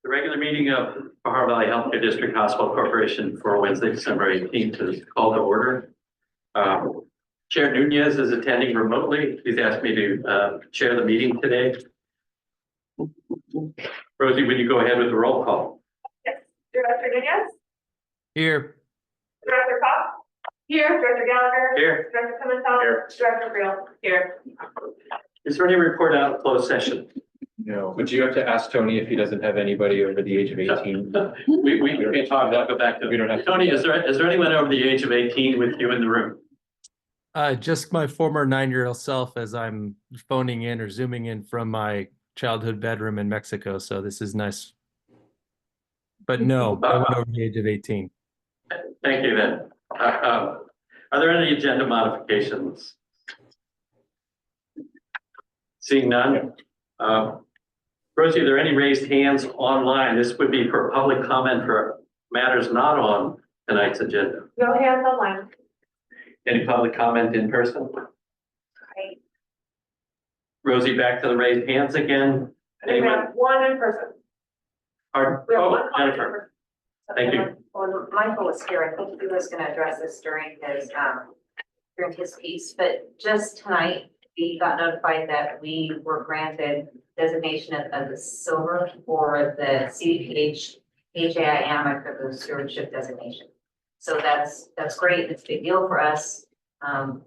The regular meeting of Pajaro Valley Healthcare District Hospital Corporation for Wednesday, December 18th is called to order. Chair Nunez is attending remotely. He's asked me to chair the meeting today. Rosie, would you go ahead with the roll call? Yes. Director Nunez? Here. Director Cox? Here. Director Gallagher? Here. Director Pimentel? Here. Director Briel? Here. Is there any report out of closed session? No, but you have to ask Tony if he doesn't have anybody over the age of 18. We can talk, I'll go back to, We don't have. Tony, is there anyone over the age of 18 with you in the room? Just my former 9-year-old self as I'm phoning in or zooming in from my childhood bedroom in Mexico. So this is nice. But no, no one over the age of 18. Thank you then. Are there any agenda modifications? Seeing none. Rosie, are there any raised hands online? This would be for public comment for matters not on tonight's agenda. No hands online. Any public comment in person? Right. Rosie, back to the raised hands again. We Anyone? have one in person. Or, We have oh, one comment in Jennifer, person. thank you. Well, Michael was here. I think he was going to address this during his piece, but just tonight, we got notified that we were granted designation of the silver for the CDPH HAI microbio stewardship designation. So that's great. It's a big deal for us.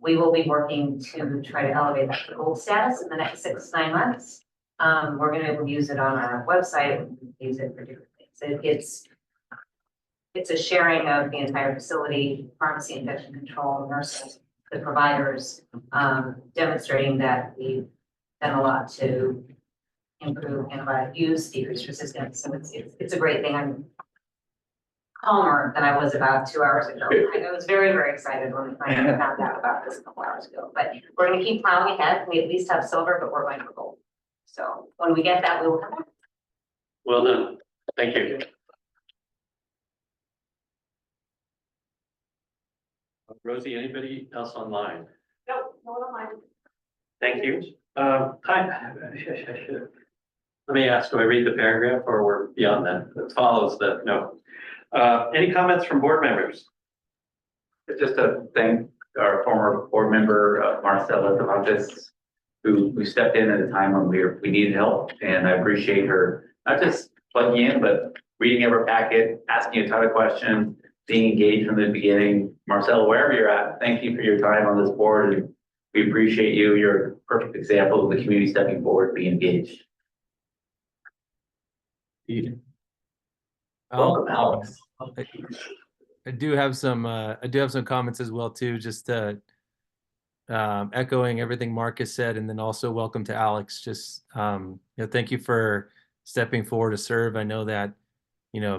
We will be working to try to elevate that to gold status in the next 6 to 9 months. We're going to be able to use it on our website, use it for different things. It's a sharing of the entire facility, pharmacy, infection control, nurses, the providers, demonstrating that we've done a lot to improve antibiotic use, decrease resistance. So it's a great thing. I'm calmer than I was about 2 hours ago. I was very, very excited when I found out about this a couple hours ago. But we're going to keep plowing ahead. We at least have silver, but we're going for gold. So when we get that, we will come back. Well done. Thank you. Rosie, anybody else online? Nope, no one online. Thank you. Let me ask, do I read the paragraph or we're beyond that? It follows that, no. Any comments from board members? Just to thank our former board member, Marcella Devantis, who stepped in at a time when we needed help. And I appreciate her, not just plugging in, but reading every packet, asking a ton of questions, being engaged from the beginning. Marcella, wherever you're at, thank you for your time on this board. And we appreciate you. You're a perfect example of the community stepping forward, being engaged. Welcome, Alex. I do have some comments as well too, just echoing everything Marcus said, and then also welcome to Alex. Just thank you for stepping forward to serve. I know that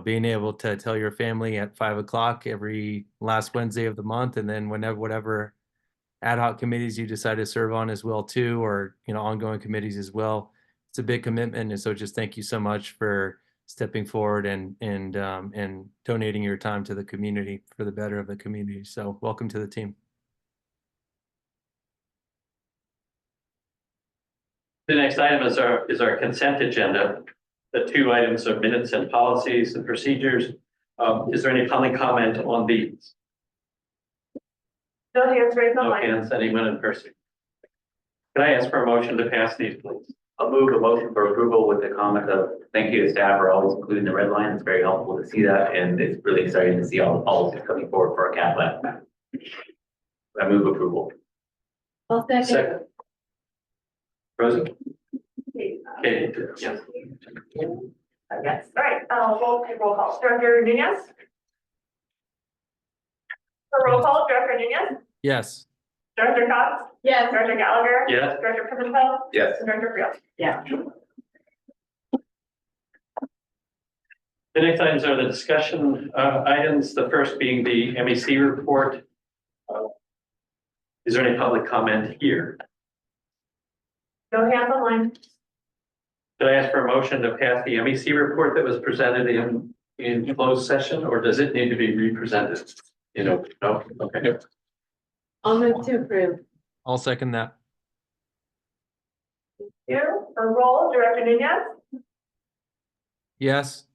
being able to tell your family at 5 o'clock every last Wednesday of the month, and then whatever ad hoc committees you decide to serve on as well too, or ongoing committees as well. It's a big commitment, and so just thank you so much for stepping forward and donating your time to the community for the better of the community. So welcome to the team. The next item is our consent agenda. The 2 items are minutes and policies and procedures. Is there any public comment on these? No hands raised No online. hands, anyone in person? Can I ask for a motion to pass these, please? I'll move a motion for approval with the comment of thank you to staff for always including the red line. It's very helpful to see that. And it's really exciting to see all the policies coming forward for our cath lab. I move approval. I'll Second. Rosie? Okay. Okay, yes. Yes, all right, we'll take roll call. Director Nunez? For roll call, Director Nunez? Yes. Director Cox? Yes. Director Gallagher? Yes. Director Pimentel? Yes. And Director Briel? Yeah. The next items are the discussion items. The first being the MEC report. Is there any public comment here? No hands online. Did I ask for a motion to pass the MEC report that was presented in closed session, or does it need to be represented? No, okay. I'll move to approve. I'll second that. You, for roll, Director Nunez? Yes.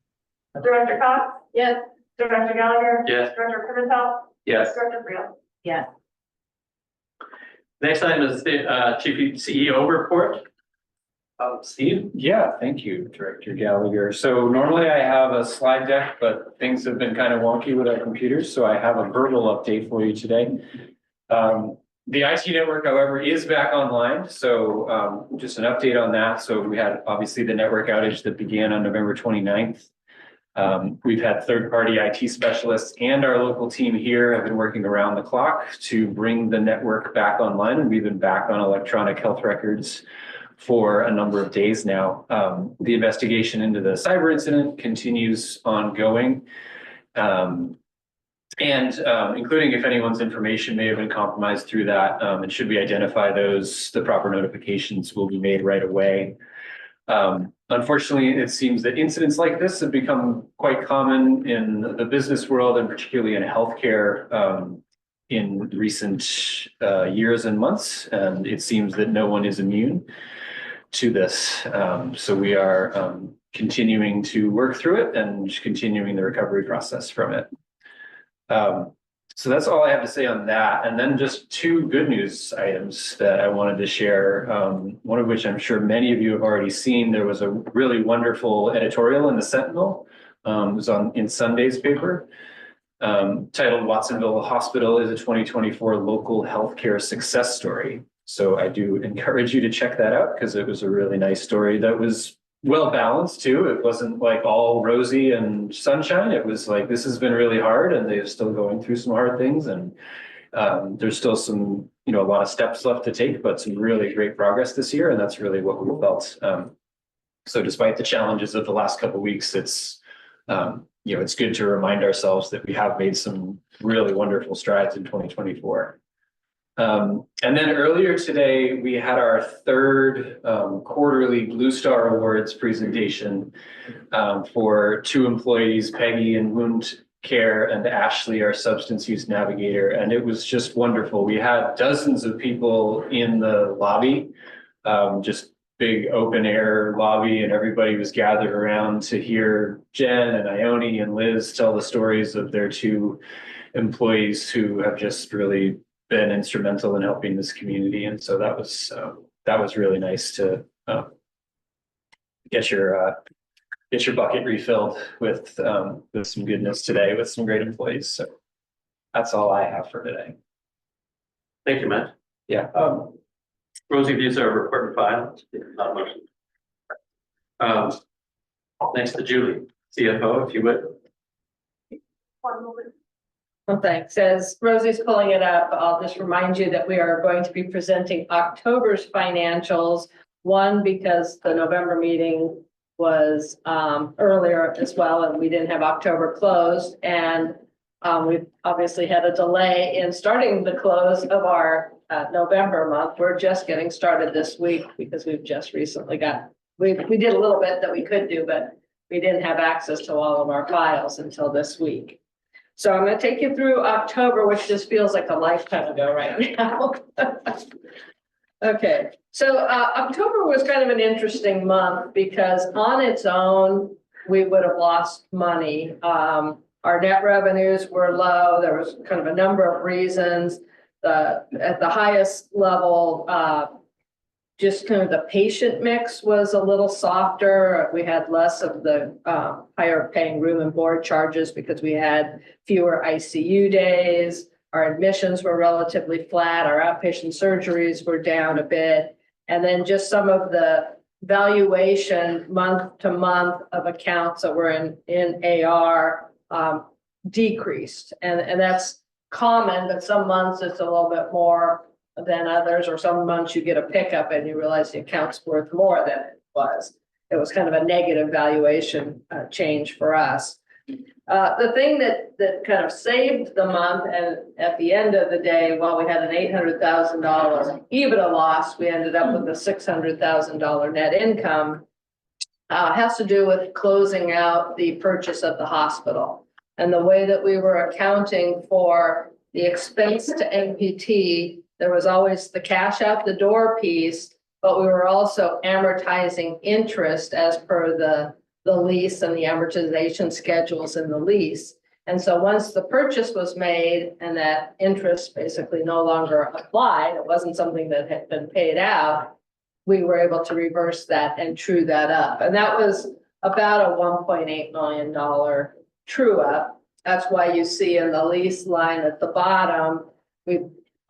Director Cox? Yes. Director Gallagher? Yes. Director Pimentel? Yes. Director Freeland? Yes. Next item is the Chief CEO report. Steve? Yeah, thank you, Director Gallagher. So normally I have a slide deck, but things have been kind of wonky with our computers, so I have a verbal update for you today. The IT network, however, is back online, so just an update on that. So we had obviously the network outage that began on November 29th. We've had third-party IT specialists and our local team here have been working around the clock to bring the network back online, and we've been back on electronic health records for a number of days now. The investigation into the cyber incident continues ongoing. Including if anyone's information may have been compromised through that, and should we identify those, the proper notifications will be made right away. Unfortunately, it seems that incidents like this have become quite common in the business world and particularly in healthcare in recent years and months, and it seems that no one is immune to this. So we are continuing to work through it and continuing the recovery process from it. So that's all I have to say on that. And then just two good news items that I wanted to share. One of which I'm sure many of you have already seen. There was a really wonderful editorial in the Sentinel. It was in Sunday's paper, titled "Watsonville Hospital is a 2024 Local Healthcare Success Story." So I do encourage you to check that out because it was a really nice story that was well balanced too. It wasn't like all rosy and sunshine. It was like, this has been really hard and they're still going through some hard things. And there's still some, a lot of steps left to take, but some really great progress this year. And that's really what we felt. So despite the challenges of the last couple of weeks, it's, it's good to remind ourselves that we have made some really wonderful strides in 2024. And then earlier today, we had our third quarterly Blue Star Awards presentation for two employees, Peggy in wound care and Ashley, our substance use navigator. And it was just wonderful. We had dozens of people in the lobby, just big open air lobby, and everybody was gathered around to hear Jen and Ione and Liz tell the stories of their two employees who have just really been instrumental in helping this community. And so that was really nice to get your bucket refilled with some goodness today with some great employees. So that's all I have for today. Thank you, Matt. Yeah. Rosie, these are report and file, not motion. Next to Julie, CFO, if you would. One moment. Well, thanks. As Rosie's pulling it up, I'll just remind you that we are going to be presenting October's financials. One, because the November meeting was earlier as well, and we didn't have October closed. And we've obviously had a delay in starting the close of our November month. We're just getting started this week because we've just recently we did a little bit that we could do, but we didn't have access to all of our files until this week. So I'm going to take you through October, which just feels like a lifetime ago right now. Okay, so October was kind of an interesting month because on its own, we would have lost money. Our net revenues were low. There was kind of a number of reasons. At the highest level, just kind of the patient mix was a little softer. We had less of the higher paying room and board charges because we had fewer ICU days. Our admissions were relatively flat. Our outpatient surgeries were down a bit. And then just some of the valuation month to month of accounts that were in AR decreased. And that's common, but some months it's a little bit more than others, or some months you get a pickup and you realize the account's worth more than it was. It was kind of a negative valuation change for us. The thing that kind of saved the month, and at the end of the day, while we had an $800,000 EBITDA loss, we ended up with a $600,000 net income, has to do with closing out the purchase of the hospital. And the way that we were accounting for the expense to NPT, there was always the cash out the door piece, but we were also amortizing interest as per the the lease and the amortization schedules in the lease. And so once the purchase was made and that interest basically no longer applied, it wasn't something that had been paid out, we were able to reverse that and true that up. And that was about a $1.8 million true up. That's why you see in the lease line at the bottom,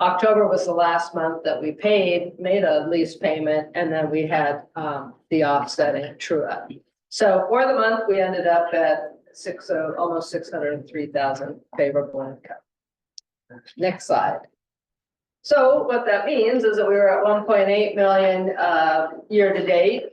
October was the last month that we made a lease payment, and then we had the offsetting true up. So for the month, we ended up at almost 603,000 favorable income. Next slide. So what that means is that we were at 1.8 million year to date,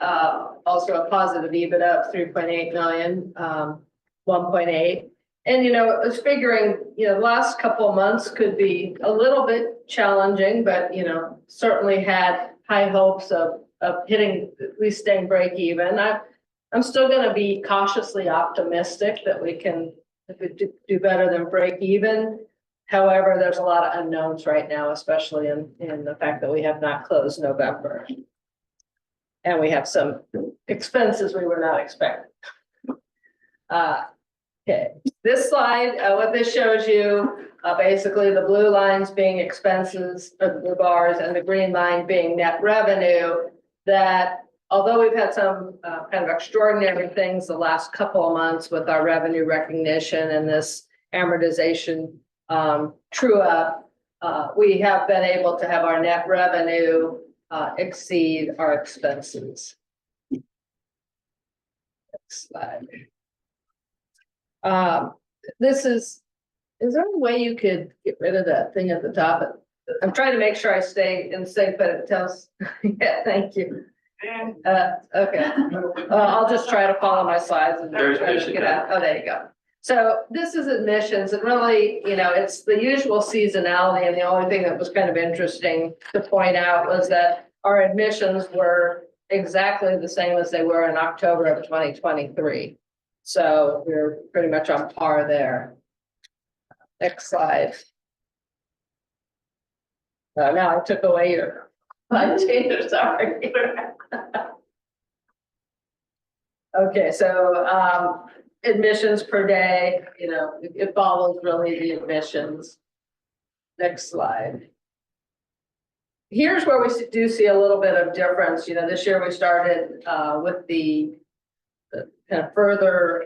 also a positive EBITDA of 3.8 million, 1.8. And, you know, I was figuring, you know, the last couple of months could be a little bit challenging, but, you know, certainly had high hopes of hitting, at least staying break even. I'm still going to be cautiously optimistic that we can do better than break even. However, there's a lot of unknowns right now, especially in the fact that we have not closed November. And we have some expenses we were not expecting. Okay, this slide, what this shows you, basically the blue lines being expenses, the bars, and the green line being net revenue, that although we've had some kind of extraordinary things the last couple of months with our revenue recognition and this amortization true up, we have been able to have our net revenue exceed our expenses. Next slide. Is there a way you could get rid of that thing at the top? I'm trying to make sure I stay in sync, but it tells, yeah, thank you. Okay, I'll just try to follow my slides and try to get out. Oh, there you go. So this is admissions, and really, you know, it's the usual seasonality, and the only thing that was kind of interesting to point out was that our admissions were exactly the same as they were in October of 2023. So we're pretty much on par there. Next slide. Now I took away your change, sorry. Okay, so admissions per day, you know, it follows really the admissions. Next slide. Here's where we do see a little bit of difference. You know, this year we started with the kind of further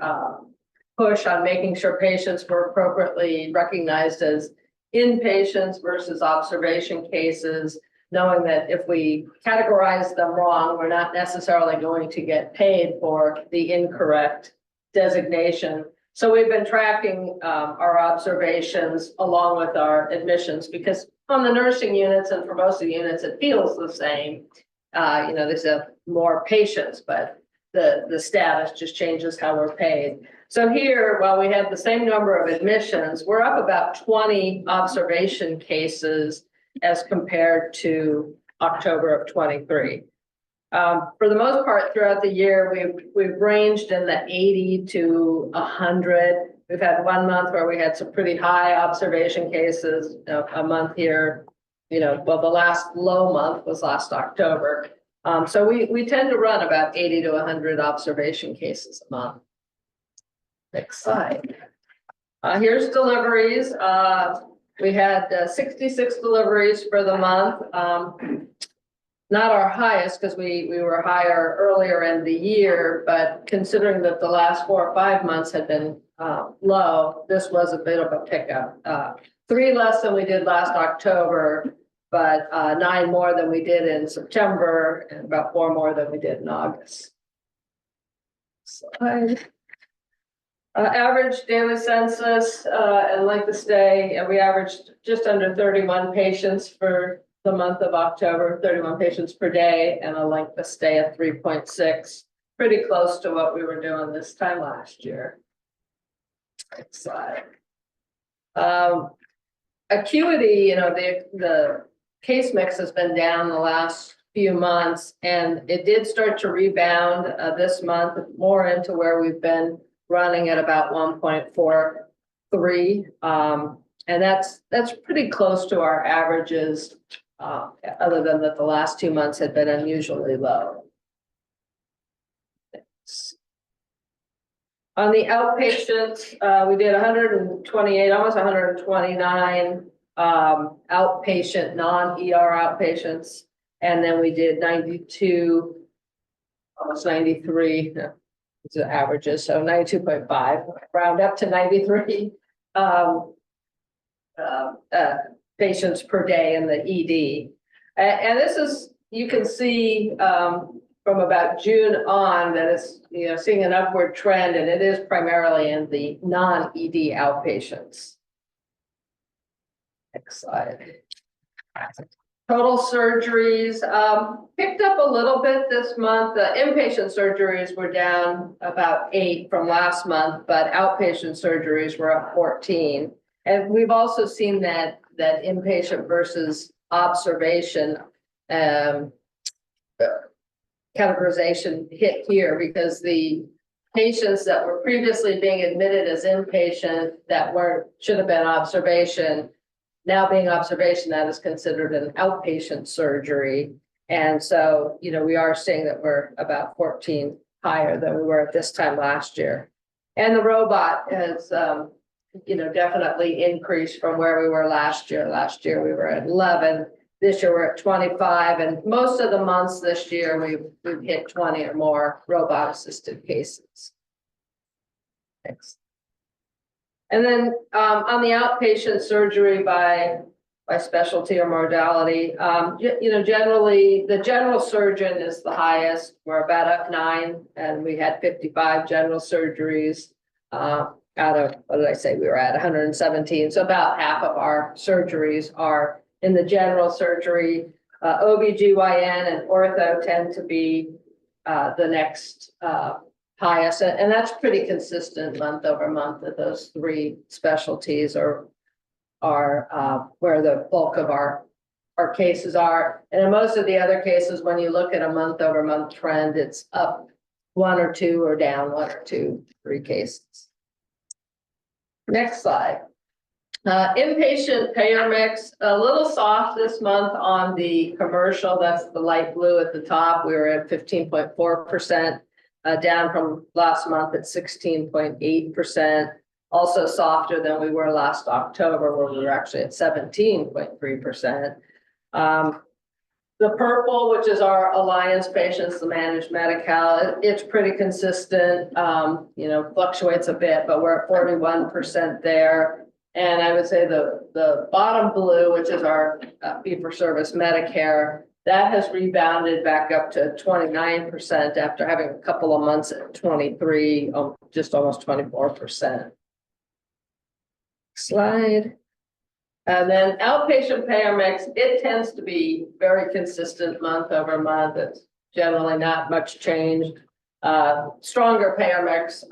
push on making sure patients were appropriately recognized as inpatients versus observation cases, knowing that if we categorize them wrong, we're not necessarily going to get paid for the incorrect designation. So we've been tracking our observations along with our admissions, because on the nursing units and for most of the units, it feels the same. You know, there's more patients, but the status just changes how we're paid. So here, while we have the same number of admissions, we're up about 20 observation cases as compared to October of 23. For the most part, throughout the year, we've ranged in the 80 to 100. We've had 1 month where we had some pretty high observation cases, a month here, you know, well, the last low month was last October. So we tend to run about 80 to 100 observation cases a month. Next slide. Here's deliveries. We had 66 deliveries for the month. Not our highest, because we were higher earlier in the year, but considering that the last 4 or 5 months had been low, this was a bit of a pickup. 3 less than we did last October, but 9 more than we did in September, and about 4 more than we did in August. Slide. Average daily census and length of stay, and we averaged just under 31 patients for the month of October, 31 patients per day, and a length of stay of 3.6, pretty close to what we were doing this time last year. Next slide. Acuity, you know, the case mix has been down the last few months, and it did start to rebound this month more into where we've been running at about 1.43. And that's pretty close to our averages, other than that the last 2 months had been unusually low. On the outpatient, we did 128, almost 129 outpatient, non-ER outpatients. And then we did 92, almost 93, no, it's the averages, so 92.5, round up to 93 patients per day in the ED. And this is, you can see from about June on that it's, you know, seeing an upward trend, and it is primarily in the non-ED outpatients. Next slide. Total surgeries picked up a little bit this month. The inpatient surgeries were down about 8 from last month, but outpatient surgeries were up 14. And we've also seen that inpatient versus observation categorization hit here, because the patients that were previously being admitted as inpatient that should have been observation, now being observation, that is considered an outpatient surgery. And so, you know, we are seeing that we're about 14 higher than we were at this time last year. And the robot has, you know, definitely increased from where we were last year. Last year we were at 11. This year we're at 25, and most of the months this year we've hit 20 or more robot assisted cases. Thanks. And then on the outpatient surgery by specialty or modality, you know, generally the general surgeon is the highest. We're about up 9, and we had 55 general surgeries out of, what did I say? We were at 117. So about half of our surgeries are in the general surgery. OBGYN and ortho tend to be the next highest, and that's pretty consistent month over month, that those 3 specialties are where the bulk of our cases are. And in most of the other cases, when you look at a month over month trend, it's up 1 or 2 or down 1 or 2, 3 cases. Next slide. Inpatient payer mix, a little soft this month on the commercial. That's the light blue at the top. We were at 15.4%, down from last month at 16.8%. Also softer than we were last October, where we were actually at 17.3%. The purple, which is our alliance patients, the managed Medi-Cal, it's pretty consistent, you know, fluctuates a bit, but we're at 41% there. And I would say the bottom blue, which is our fee-for-service Medicare, that has rebounded back up to 29% after having a couple of months at 23, just almost 24%. Slide. And then outpatient payer mix, it tends to be very consistent month over month. It's generally not much changed. Stronger payer mix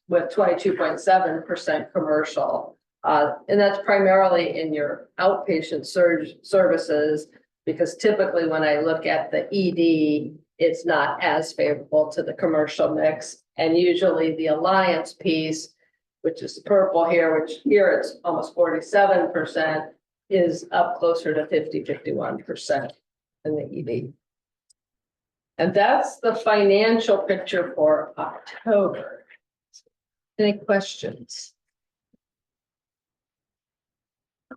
with 22.7% commercial. And that's primarily in your outpatient services, because typically when I look at the ED, it's not as favorable to the commercial mix. And usually the alliance piece, which is purple here, which here it's almost 47%, is up closer to 51% in the ED. And that's the financial picture for October. Any questions?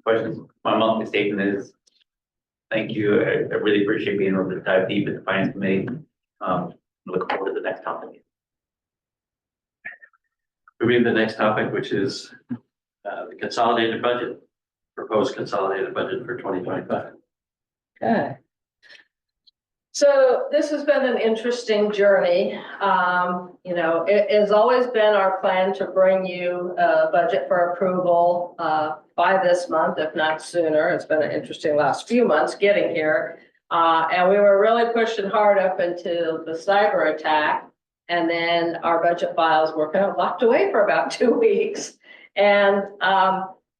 Questions? My monthly statement is, thank you. I really appreciate being able to dive deep into the finance committee. Look forward to the next topic. Moving to the next topic, which is the consolidated budget, proposed consolidated budget for 2025. Okay. So this has been an interesting journey. You know, it has always been our plan to bring you a budget for approval by this month, if not sooner. It's been an interesting last few months getting here. And we were really pushing hard up until the cyber attack. And then our budget files were kind of locked away for about 2 weeks. And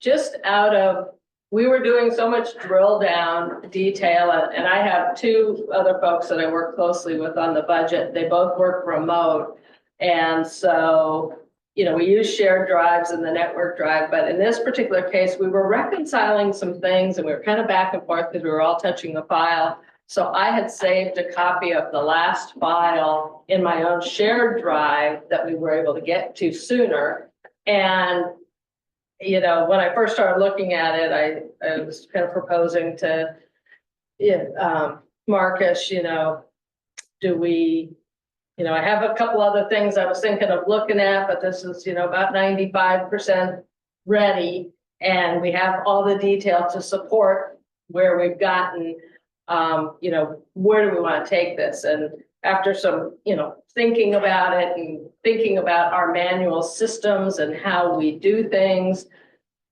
just out of, we were doing so much drill down detail, and I have 2 other folks that I work closely with on the budget. They both work remote. And so, you know, we use shared drives and the network drive, but in this particular case, we were reconciling some things and we were kind of back and forth because we were all touching the file. So I had saved a copy of the last file in my own shared drive that we were able to get to sooner. And, you know, when I first started looking at it, I was kind of proposing to, Marcus, you know, do we, you know, I have a couple other things I was thinking of looking at, but this is, you know, about 95% ready. And we have all the detail to support where we've gotten, you know, where do we want to take this? And after some, you know, thinking about it and thinking about our manual systems and how we do things,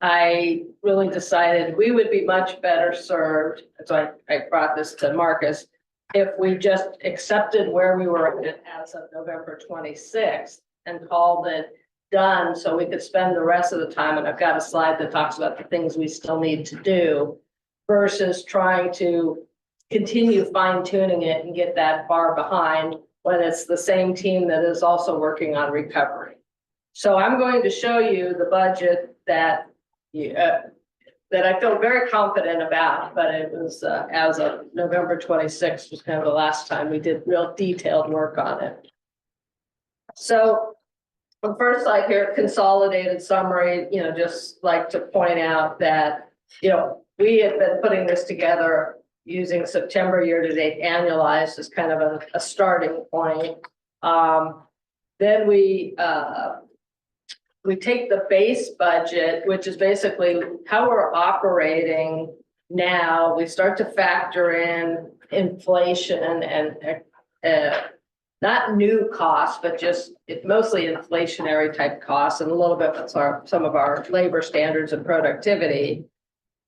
I really decided we would be much better served. So I brought this to Marcus. If we just accepted where we were at as of November 26th and called it done, so we could spend the rest of the time, and I've got a slide that talks about the things we still need to do, versus trying to continue fine tuning it and get that far behind when it's the same team that is also working on recovery. So I'm going to show you the budget that that I feel very confident about, but it was as of November 26th was kind of the last time we did real detailed work on it. So the first slide here, consolidated summary, you know, just like to point out that, you know, we had been putting this together using September year-to-date annualized as kind of a starting point. Then we take the base budget, which is basically how we're operating now. We start to factor in inflation and not new costs, but just mostly inflationary type costs and a little bit with some of our labor standards and productivity.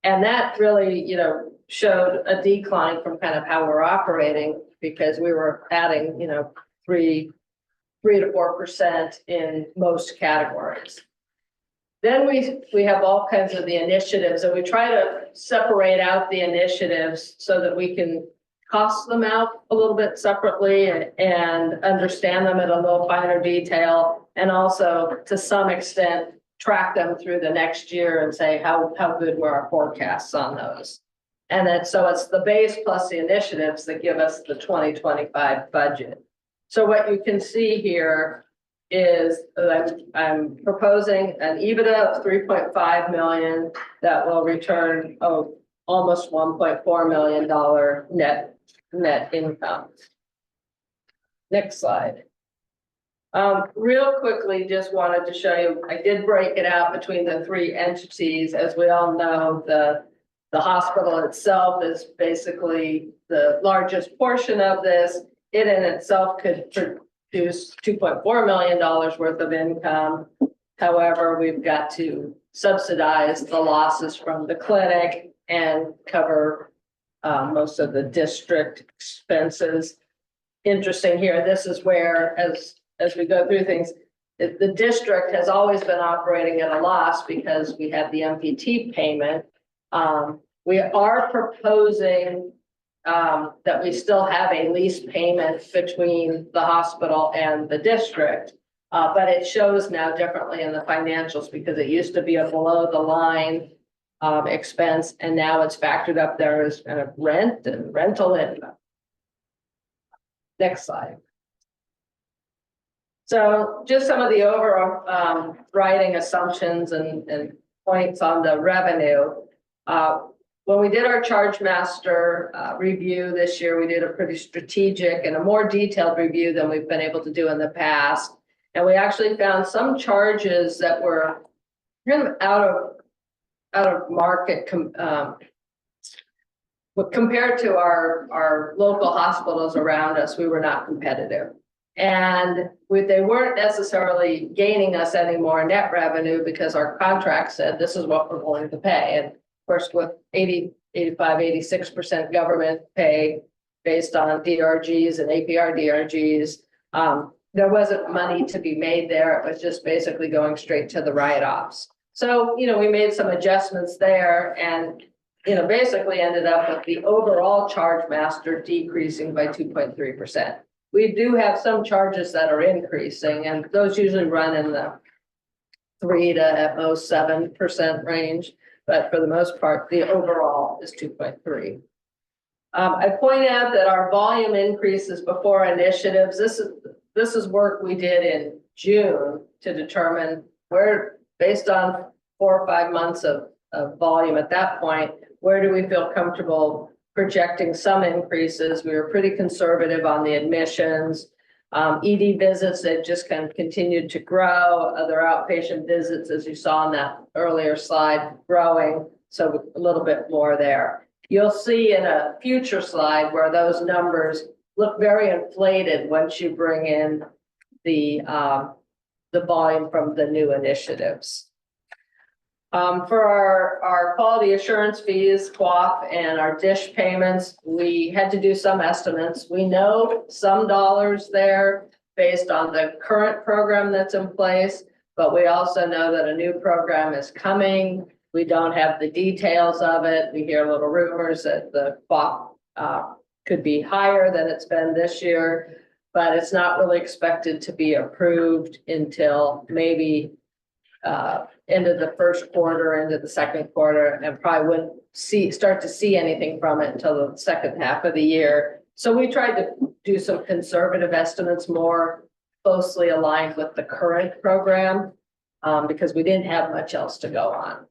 And that really, you know, showed a decline from kind of how we're operating, because we were adding, you know, 3 to 4% in most categories. Then we have all kinds of the initiatives, and we try to separate out the initiatives so that we can cost them out a little bit separately and understand them in a little finer detail, and also to some extent track them through the next year and say how good were our forecasts on those. And then so it's the base plus the initiatives that give us the 2025 budget. So what you can see here is that I'm proposing an EBITDA of 3.5 million that will return almost $1.4 million net income. Next slide. Real quickly, just wanted to show you, I did break it out between the 3 entities. As we all know, the hospital itself is basically the largest portion of this. It in itself could produce $2.4 million worth of income. However, we've got to subsidize the losses from the clinic and cover most of the district expenses. Interesting here, this is where, as we go through things, the district has always been operating at a loss because we have the MPT payment. We are proposing that we still have a lease payment between the hospital and the district, but it shows now differently in the financials because it used to be a below the line expense, and now it's factored up there as kind of rent and rental income. Next slide. So just some of the overall writing assumptions and points on the revenue. When we did our charge master review this year, we did a pretty strategic and a more detailed review than we've been able to do in the past. And we actually found some charges that were kind of out of market compared to our local hospitals around us. We were not competitive. And they weren't necessarily gaining us any more net revenue because our contract said this is what we're going to pay. And of course, with 80, 85, 86% government pay based on DRGs and APR DRGs, there wasn't money to be made there. It was just basically going straight to the write-offs. So, you know, we made some adjustments there and, you know, basically ended up with the overall charge master decreasing by 2.3%. We do have some charges that are increasing, and those usually run in the 3 to at most 7% range. But for the most part, the overall is 2.3. I point out that our volume increases before initiatives. This is work we did in June to determine where, based on 4 or 5 months of volume at that point, where do we feel comfortable projecting some increases? We were pretty conservative on the admissions. ED visits, they've just kind of continued to grow. Other outpatient visits, as you saw on that earlier slide, growing. So a little bit more there. You'll see in a future slide where those numbers look very inflated once you bring in the volume from the new initiatives. For our quality assurance fees, QAF, and our dish payments, we had to do some estimates. We know some dollars there based on the current program that's in place, but we also know that a new program is coming. We don't have the details of it. We hear little rumors that the QAF could be higher than it's been this year, but it's not really expected to be approved until maybe end of the first quarter, into the second quarter, and probably wouldn't start to see anything from it until the second half of the year. So we tried to do some conservative estimates more closely aligned with the current program because we didn't have much else to go on.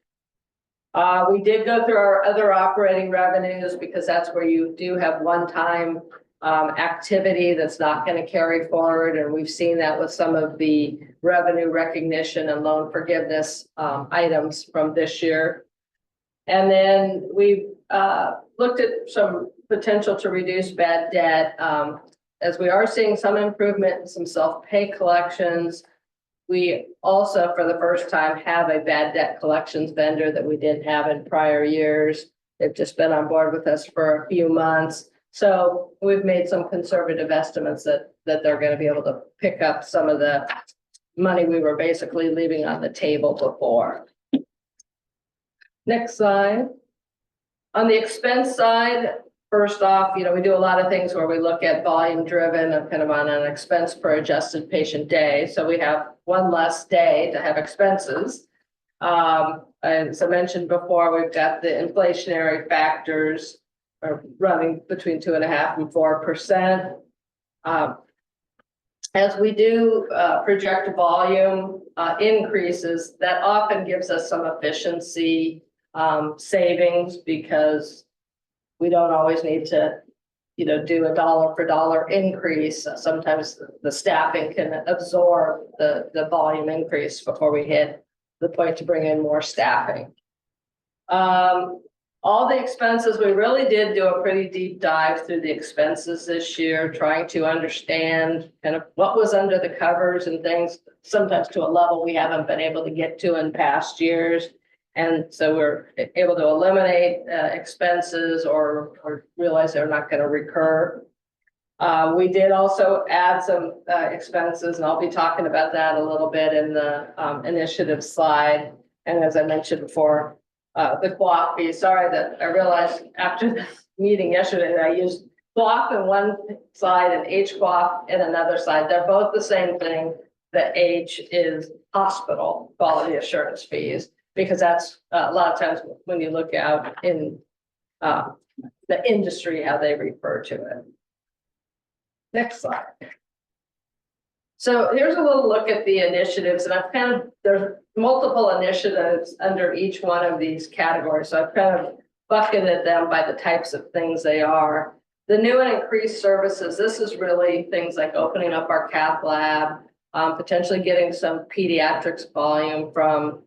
We did go through our other operating revenues because that's where you do have one-time activity that's not going to carry forward. And we've seen that with some of the revenue recognition and loan forgiveness items from this year. And then we looked at some potential to reduce bad debt. As we are seeing some improvement in some self-pay collections, we also, for the first time, have a bad debt collections vendor that we didn't have in prior years. They've just been on board with us for a few months. So we've made some conservative estimates that they're going to be able to pick up some of the money we were basically leaving on the table before. Next slide. On the expense side, first off, we do a lot of things where we look at volume driven and kind of on an expense per adjusted patient day. So we have one less day to have expenses. And as I mentioned before, we've got the inflationary factors are running between 2.5% and 4%. As we do project volume increases, that often gives us some efficiency savings because we don't always need to, do a dollar for dollar increase. Sometimes the staffing can absorb the volume increase before we hit the point to bring in more staffing. All the expenses, we really did do a pretty deep dive through the expenses this year, trying to understand kind of what was under the covers and things, sometimes to a level we haven't been able to get to in past years. And so we're able to eliminate expenses or realize they're not going to recur. We did also add some expenses, and I'll be talking about that a little bit in the initiative slide. And as I mentioned before, the QAF fee, sorry that I realized after the meeting yesterday that I used QAF in one slide and HQAF in another slide. They're both the same thing. The H is hospital quality assurance fees, because that's a lot of times when you look out in the industry, how they refer to it. Next slide. So here's a little look at the initiatives, and I've kind of, there's multiple initiatives under each one of these categories. So I've kind of bucketed them by the types of things they are. The new and increased services, this is really things like opening up our cath lab, potentially getting some pediatrics volume from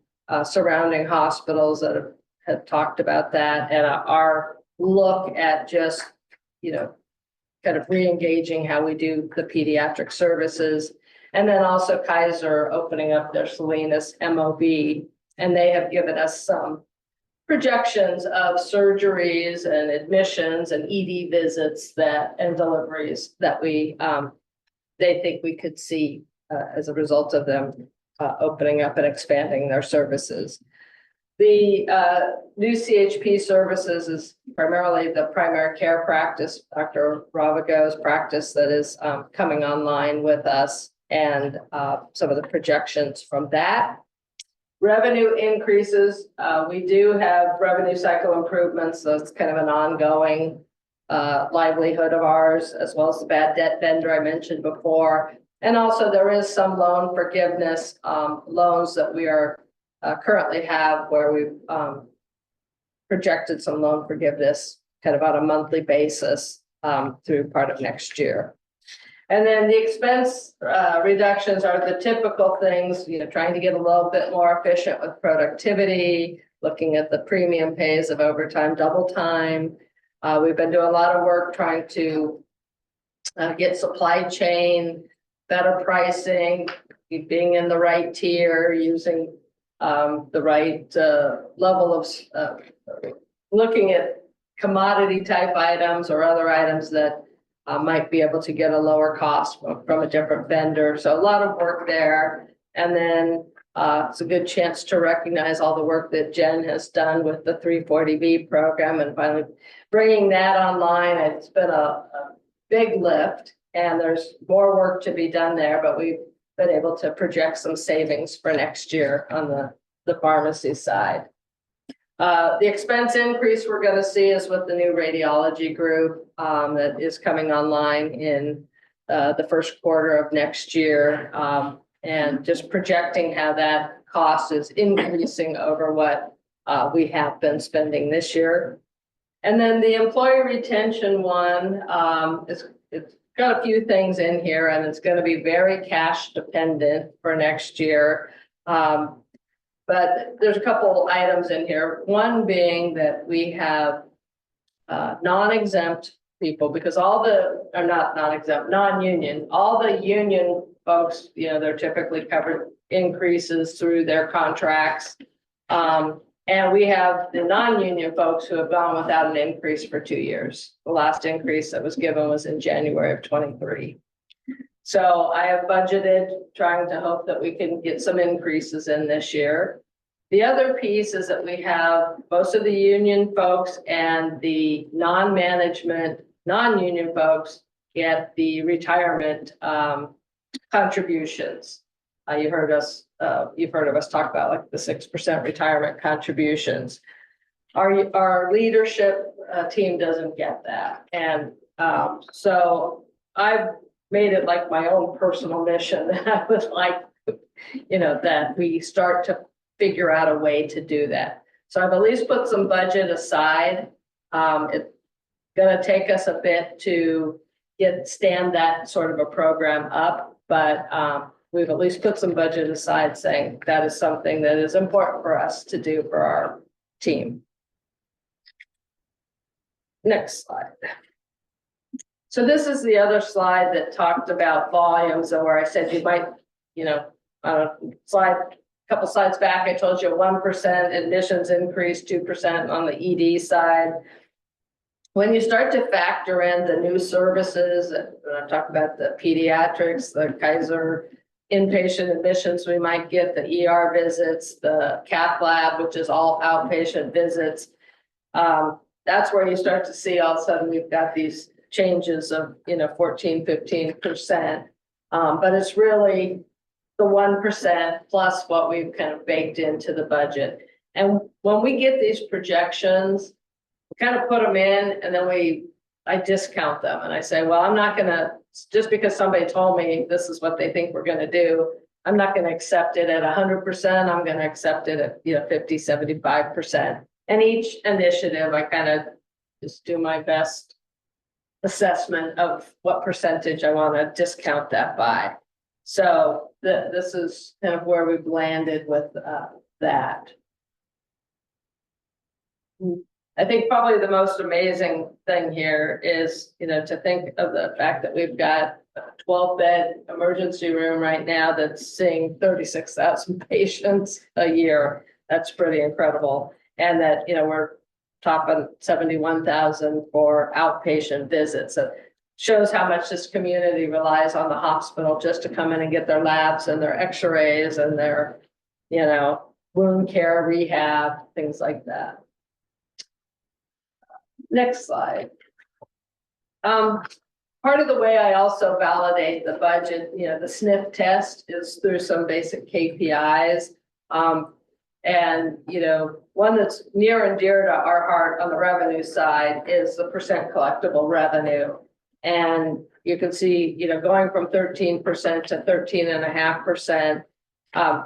surrounding hospitals that have talked about that, and our look at just, kind of re-engaging how we do the pediatric services. And then also Kaiser opening up their Salinas MOB, and they have given us some projections of surgeries and admissions and ED visits and deliveries that they think we could see as a result of them opening up and expanding their services. The new CHP services is primarily the primary care practice, Dr. Ravago's practice, that is coming online with us, and some of the projections from that. Revenue increases, we do have revenue cycle improvements, so it's kind of an ongoing livelihood of ours, as well as the bad debt vendor I mentioned before. And also there is some loan forgiveness, loans that we are currently have where we've projected some loan forgiveness kind of on a monthly basis through part of next year. And then the expense reductions are the typical things, you know, trying to get a little bit more efficient with productivity, looking at the premium pays of overtime, double time. We've been doing a lot of work trying to get supply chain, better pricing, being in the right tier, using the right level of looking at commodity type items or other items that might be able to get a lower cost from a different vendor. So a lot of work there. And then it's a good chance to recognize all the work that Jen has done with the 340B program and finally bringing that online. It's been a big lift and there's more work to be done there, but we've been able to project some savings for next year on the pharmacy side. The expense increase we're going to see is with the new radiology group that is coming online in the first quarter of next year, and just projecting how that cost is increasing over what we have been spending this year. And then the employee retention one, it's got a few things in here and it's going to be very cash dependent for next year. But there's a couple items in here. One being that we have non-exempt people because all the, or not non-exempt, non-union, all the union folks, you know, they're typically covered increases through their contracts. And we have the non-union folks who have gone without an increase for 2 years. The last increase that was given was in January of 23. So I have budgeted trying to hope that we can get some increases in this year. The other piece is that we have most of the union folks and the non-management, non-union folks get the retirement contributions. You've heard of us talk about like the 6% retirement contributions. Our leadership team doesn't get that. And so I've made it like my own personal mission that I would like, you know, that we start to figure out a way to do that. So I've at least put some budget aside. It's gonna take us a bit to stand that sort of a program up, but we've at least put some budget aside saying that is something that is important for us to do for our team. Next slide. So this is the other slide that talked about volumes and where I said you might, you know, couple slides back, I told you 1% admissions increase, 2% on the ED side. When you start to factor in the new services, I talked about the pediatrics, the Kaiser inpatient admissions, we might get the ER visits, the cath lab, which is all outpatient visits. That's where you start to see all of a sudden we've got these changes of, you know, 14, 15%. But it's really the 1% plus what we've kind of baked into the budget. And when we get these projections, we kind of put them in and then I discount them and I say, well, I'm not gonna, just because somebody told me this is what they think we're gonna do, I'm not gonna accept it at 100%. I'm gonna accept it at, you know, 50, 75%. And each initiative, I kind of just do my best assessment of what percentage I want to discount that by. So this is kind of where we've landed with that. I think probably the most amazing thing here is, you know, to think of the fact that we've got a 12-bed emergency room right now that's seeing 36,000 patients a year. That's pretty incredible. And that, you know, we're topping 71,000 for outpatient visits. So shows how much this community relies on the hospital just to come in and get their labs and their x-rays and their, you know, wound care, rehab, things like that. Next slide. Part of the way I also validate the budget, you know, the sniff test is through some basic KPIs. And, you know, one that's near and dear to our heart on the revenue side is the percent collectible revenue. And you can see, you know, going from 13% to 13.5%.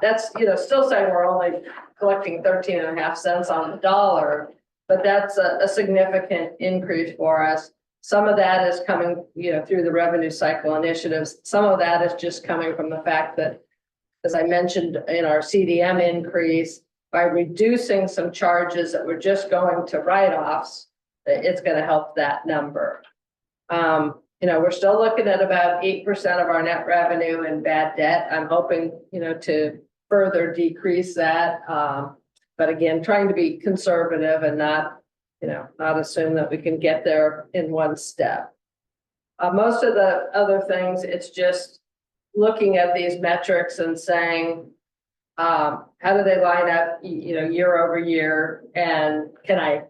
That's, you know, still saying we're only collecting 13.5 cents on the dollar, but that's a significant increase for us. Some of that is coming, you know, through the revenue cycle initiatives. Some of that is just coming from the fact that, as I mentioned in our CDM increase, by reducing some charges that were just going to write-offs, it's going to help that number. You know, we're still looking at about 8% of our net revenue in bad debt. I'm hoping, you know, to further decrease that. But again, trying to be conservative and not, you know, not assume that we can get there in one step. Most of the other things, it's just looking at these metrics and saying, how do they line up, you know, year over year, and can I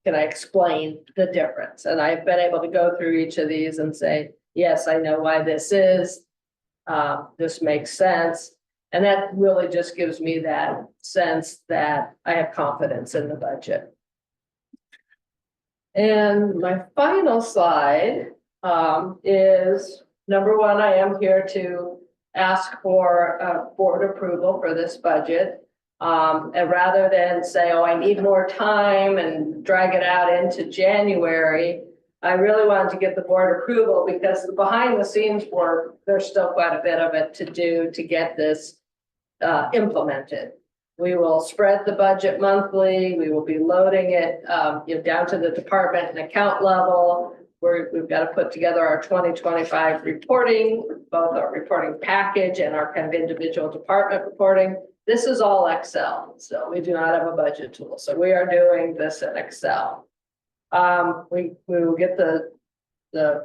explain the difference? And I've been able to go through each of these and say, yes, I know why this is. This makes sense. And that really just gives me that sense that I have confidence in the budget. And my final slide is number one, I am here to ask for board approval for this budget. And rather than say, oh, I need more time and drag it out into January, I really wanted to get the board approval because the behind the scenes work, there's still quite a bit of it to do to get this implemented. We will spread the budget monthly. We will be loading it you know, down to the department and account level. We've got to put together our 2025 reporting, both our reporting package and our kind of individual department reporting. This is all Excel, so we do not have a budget tool. So we are doing this in Excel. We will get the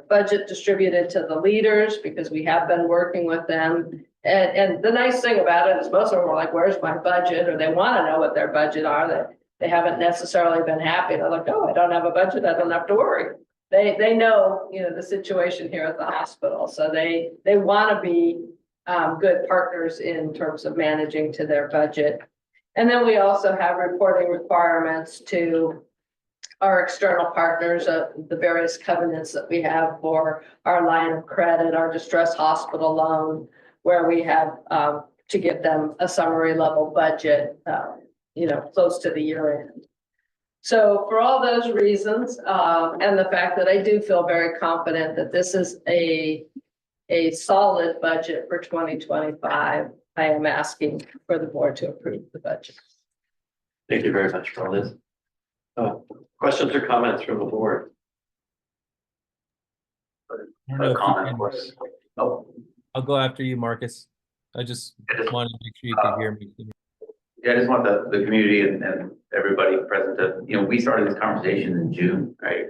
budget distributed to the leaders because we have been working with them. And the nice thing about it is most of them are like, where's my budget? Or they want to know what their budget are. That they haven't necessarily been happy. They're like, oh, I don't have a budget. I don't have to worry. They know, you know, the situation here at the hospital. So they want to be good partners in terms of managing to their budget. And then we also have reporting requirements to our external partners, the various covenants that we have for our line of credit, our distress hospital loan, where we have to give them a summary level budget, you know, close to the year end. So for all those reasons, and the fact that I do feel very confident that this is a solid budget for 2025, I am asking for the board to approve the budget. Thank you very much for all this. Questions or comments from the board? A comment, of course. Oh, I'll go after you, Marcus. I just wanted to make sure you could hear me. yeah, I just want the community and everybody present to, you know, we started this conversation in June, right?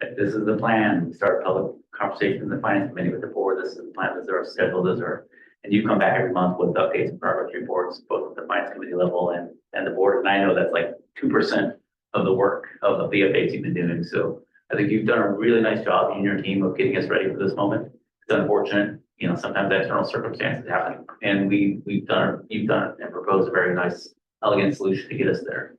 Like, this is the plan. We start public conversation in the finance committee with the board. This is the plan, this is our schedule, this is our, and you come back every month with updates and progress reports, both at the finance committee level and the board. And I know that's like 2% of the work of the updates you've been doing. So I think you've done a really nice job, you and your team, of getting us ready for this moment. It's unfortunate, you know, sometimes external circumstances happen, and you've done it and proposed a very nice, elegant solution to get us there.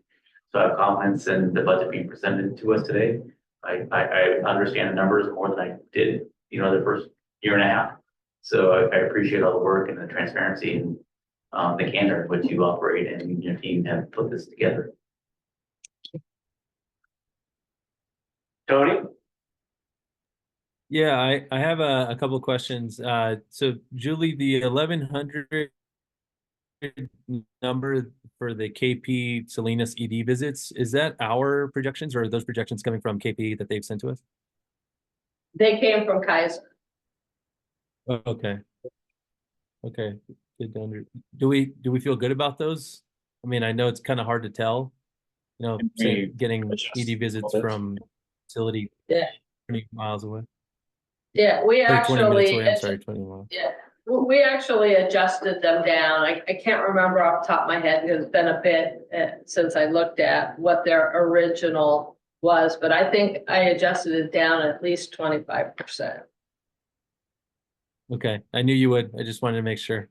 So I have confidence in the budget being presented to us today. I understand the numbers more than I did, you know, the first year and a half. So I appreciate all the work and the transparency and the candor in which you operate and your team have put this together. Tony? Yeah, I have a couple of questions. So Julie, the 1,100 number for the KP Salinas ED visits, is that our projections or are those projections coming from KP that they've sent to us? They came from Kaiser. Oh, okay. Okay. Good to do we feel good about those? I mean, I know it's kind of hard to tell, you know, say, getting ED visits from facility 20 miles away. Yeah, we Or 20 minutes actually, away, I'm sorry, 20 miles. yeah, we actually adjusted them down. I can't remember off the top of my head because it's been a bit since I looked at what their original was, but I think I adjusted it down at least 25%. Okay, I knew you would. I just wanted to make sure.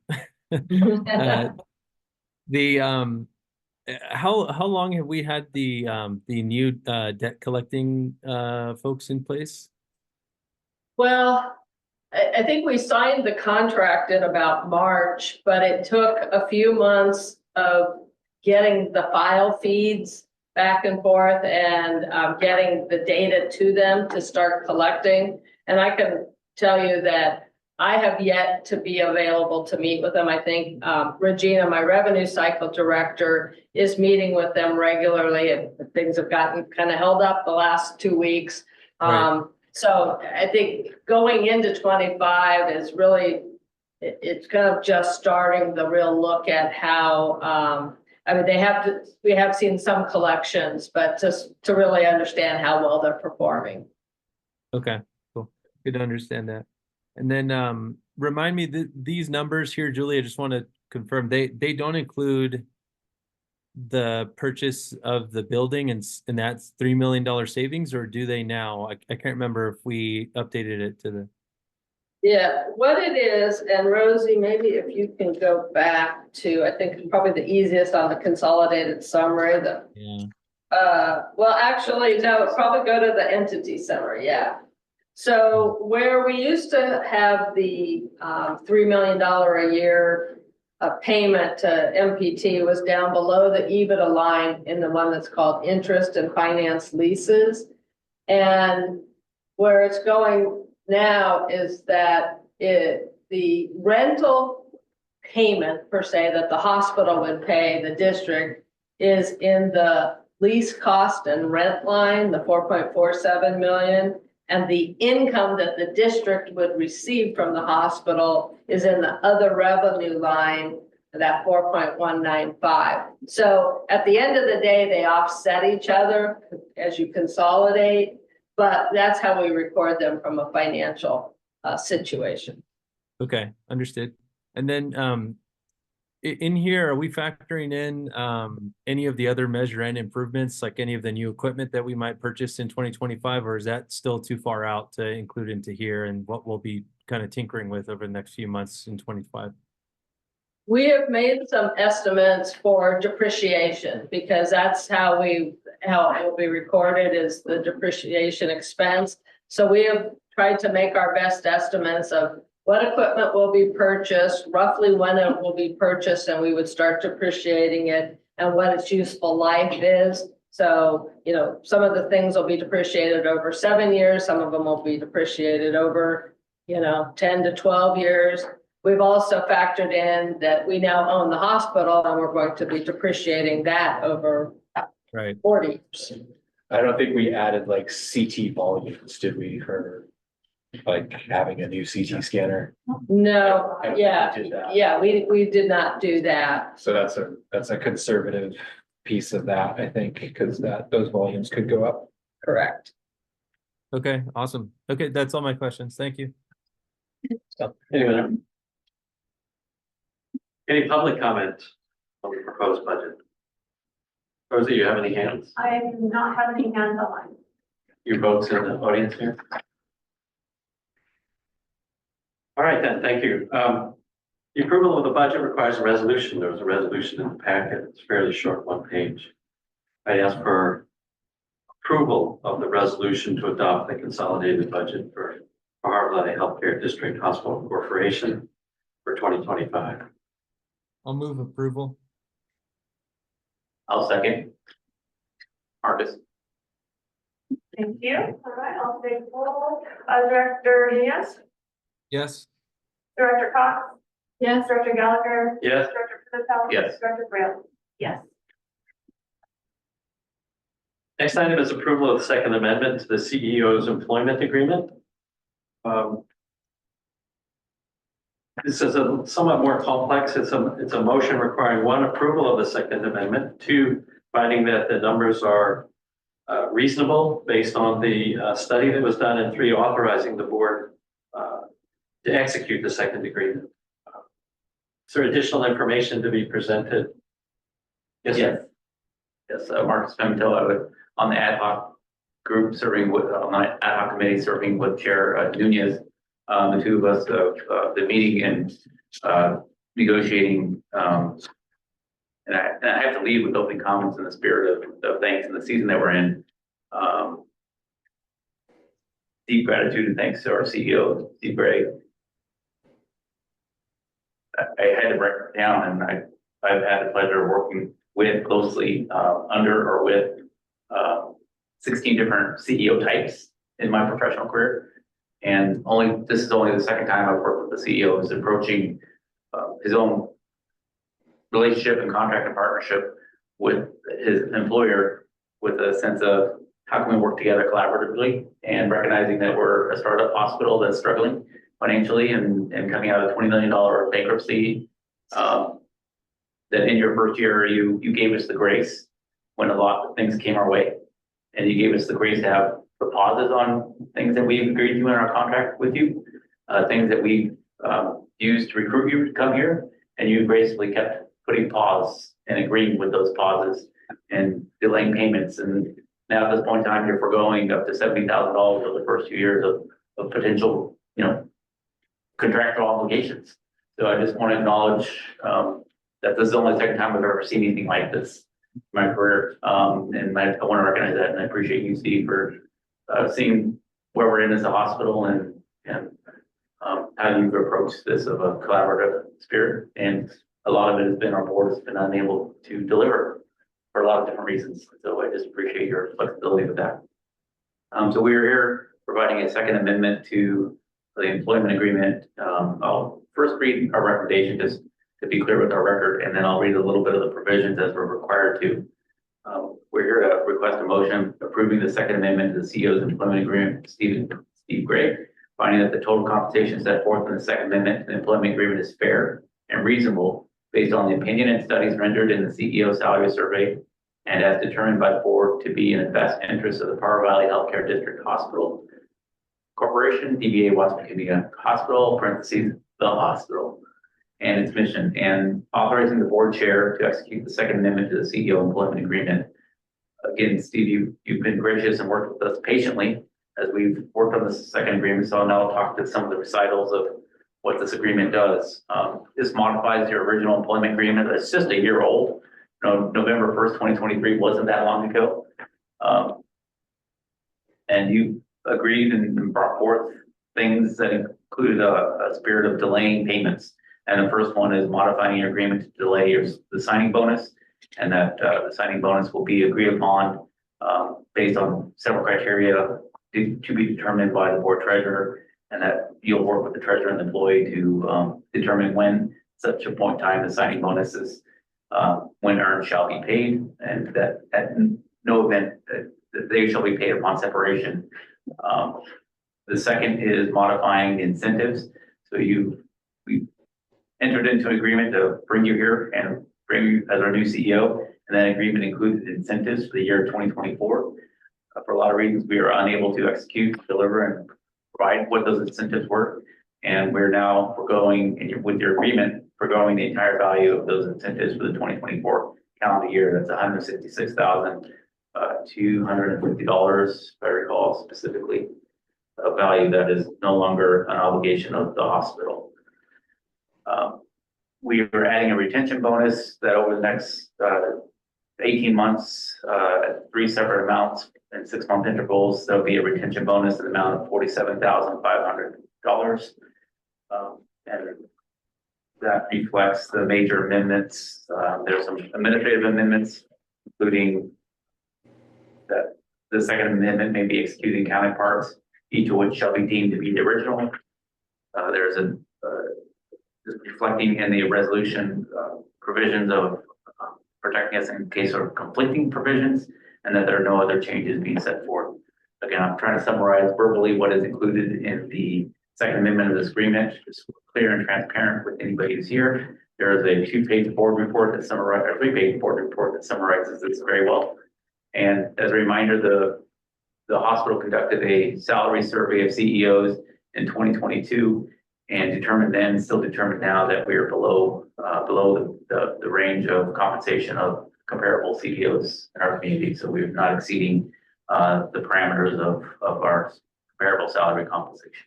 How long have we had the new debt collecting folks in place? Well, I think we signed the contract in about March, but it took a few months of getting the file feeds back and forth and getting the data to them to start collecting. And I can tell you that I have yet to be available to meet with them. I think Regina, my revenue cycle director, is meeting with them regularly, and things have gotten kind of held up the last 2 weeks. Right. So I think going into 25 is really, it's kind of just starting the real look at how, I mean, we have seen some collections, but just to really understand how well they're performing. Okay, cool. Good to understand that. And then remind me these numbers here, Julie, I just want to confirm they don't include the purchase of the building and that's $3 million savings, or do they now? I can't remember if we updated it to the. Yeah, what it is, and Rosie, maybe if you can go back to, I think probably the easiest on the consolidated summary, Yeah. well, actually, no, probably go to the entity summary, yeah. So where we used to have the $3 million a year payment to MPT was down below the EBITDA line in the one that's called interest and finance leases. And where it's going now is that the rental payment per se that the hospital would pay the district is in the lease cost and rent line, the 4.47 million. And the income that the district would receive from the hospital is in the other revenue line, that 4.195. So at the end of the day, they offset each other as you consolidate, but that's how we record them from a financial situation. Okay, understood. And then in here, are we factoring in any of the other Measure N improvements, like any of the new equipment that we might purchase in 2025, or is that still too far out to include into here and what we'll be kind of tinkering with over the next few months in 25? We have made some estimates for depreciation because that's how it will be recorded is the depreciation expense. So we have tried to make our best estimates of what equipment will be purchased, roughly when it will be purchased, and we would start depreciating it and what its useful life is. So, you know, some of the things will be depreciated over 7 years. Some of them will be depreciated over, 10 to 12 years. We've also factored in that we now own the hospital and we're going to be depreciating that over 40 years. I don't think we added like CT volumes, did we, for like having a new CT scanner? No, I don't think yeah, we did that. yeah, we did not do that. So that's a conservative piece of that, I think, because those volumes could go up. Correct. Okay, awesome. Okay, that's all my questions. Thank you. So, anyone? Any public comment on the proposed budget? Rosie, you have any hands? I do not have any hands on. You folks in the audience here? All right then, thank you. The approval of the budget requires a resolution. There was a resolution in the packet. It's fairly short, 1 page. I ask for approval of the resolution to adopt the consolidated budget for Harvard Valley Healthcare District Hospital Corporation for 2025. I'll move approval. I'll second. Marcus. Thank you. All right, I'll take roll. Director Nunez, Yes. Director Cox, Yes. Director Gallagher, Yes. Director Patel. Yes. Director Braille. Yes. Next item is approval of the second amendment to the CEO's employment agreement. This is a somewhat more complex. It's a motion requiring 1, approval of the second amendment, 2, finding that the numbers are reasonable based on the study that was done, and 3, authorizing the board to execute the second agreement. Is there additional information to be presented? Yes, sir. Yes, Marcus Pimentel, on the ad hoc group serving with, on the ad hoc committee serving with Chair Nunez. The two of us, the meeting and negotiating And I have to leave with opening comments in the spirit of thanks in the season that we're in. Deep gratitude and thanks to our CEO, Steve Gray. I had to break it down, and I've had the pleasure of working with closely under or with 16 different CEO types in my professional career. And this is only the second time I've worked with the CEO who's approaching his own relationship and contract and partnership with his employer with a sense of how can we work together collaboratively, and recognizing that we're a startup hospital that's struggling financially and coming out of a $20 million bankruptcy. That in your first year, you gave us the grace when a lot of things came our way, and you gave us the grace to have the pauses on things that we've agreed to in our contract with you, things that we used to recruit you to come here, and you gracefully kept putting pause and agreeing with those pauses and delaying payments. And now at this point in time, you're foregoing up to $70,000 over the first 2 years of potential, contractual obligations. So I just want to acknowledge that this is only the second time I've ever seen anything like this in my career. And I want to recognize that, and I appreciate you, Steve, for seeing where we're in as a hospital and how you've approached this of a collaborative spirit. And a lot of it has been our board has been unable to deliver for a lot of different reasons. So I just appreciate your flexibility with that. So we are here providing a second amendment to the employment agreement. I'll first read our recommendation just to be clear with our record, and then I'll read a little bit of the provisions as we're required to. We're here to request a motion approving the second amendment to the CEO's employment agreement with Steve Gray, finding that the total compensation set forth in the second amendment to the employment agreement is fair and reasonable based on the opinion and studies rendered in the CEO salary survey and as determined by the board to be in the best interest of the Powder Valley Healthcare District Hospital Corporation, DBA Washington Community Hospital, parentheses, the hospital, and its mission, and authorizing the board chair to execute the second amendment to the CEO employment agreement. Again, Steve, you've been gracious and worked with us patiently as we've worked on this second agreement. So now I'll talk to some of the recitals of what this agreement does. This modifies your original employment agreement. It's just a year old. November 1st, 2023 wasn't that long ago. And you agreed and brought forth things that included a spirit of delaying payments. And the first one is modifying your agreement to delay the signing bonus, and that the signing bonus will be agreed upon based on several criteria to be determined by the board treasurer, and that you'll work with the treasurer and the employee to determine when such a point in time the signing bonuses when earned shall be paid, and that at no event that they shall be paid upon separation. The second is modifying the incentives. So we entered into an agreement to bring you here and bring you as our new CEO, and that agreement included incentives for the year 2024. For a lot of reasons, we are unable to execute, deliver, and provide what those incentives were. And we're now forgoing, with your agreement, forgoing the entire value of those incentives for the 2024 calendar year. That's $166,250, if I recall specifically, a value that is no longer an obligation of the hospital. We are adding a retention bonus that over the next 18 months, at 3 separate amounts in 6-month intervals, there'll be a retention bonus in the amount of $47,500. And that reflects the major amendments. There's some administrative amendments, including that the second amendment may be executing counterparts, each of which shall be deemed to be the original. There's a reflecting in the resolution provisions of protecting us in case of conflicting provisions, and that there are no other changes being set forth. Again, I'm trying to summarize verbally what is included in the second amendment of this agreement, just clear and transparent with anybody who's here. There is a 2-page board report that summarizes, or 3-page board report that summarizes this very well. And as a reminder, the hospital conducted a salary survey of CEOs in 2022 and determined then, still determined now, that we are below the range of compensation of comparable CEOs in our community. So we're not exceeding the parameters of our comparable salary compensation.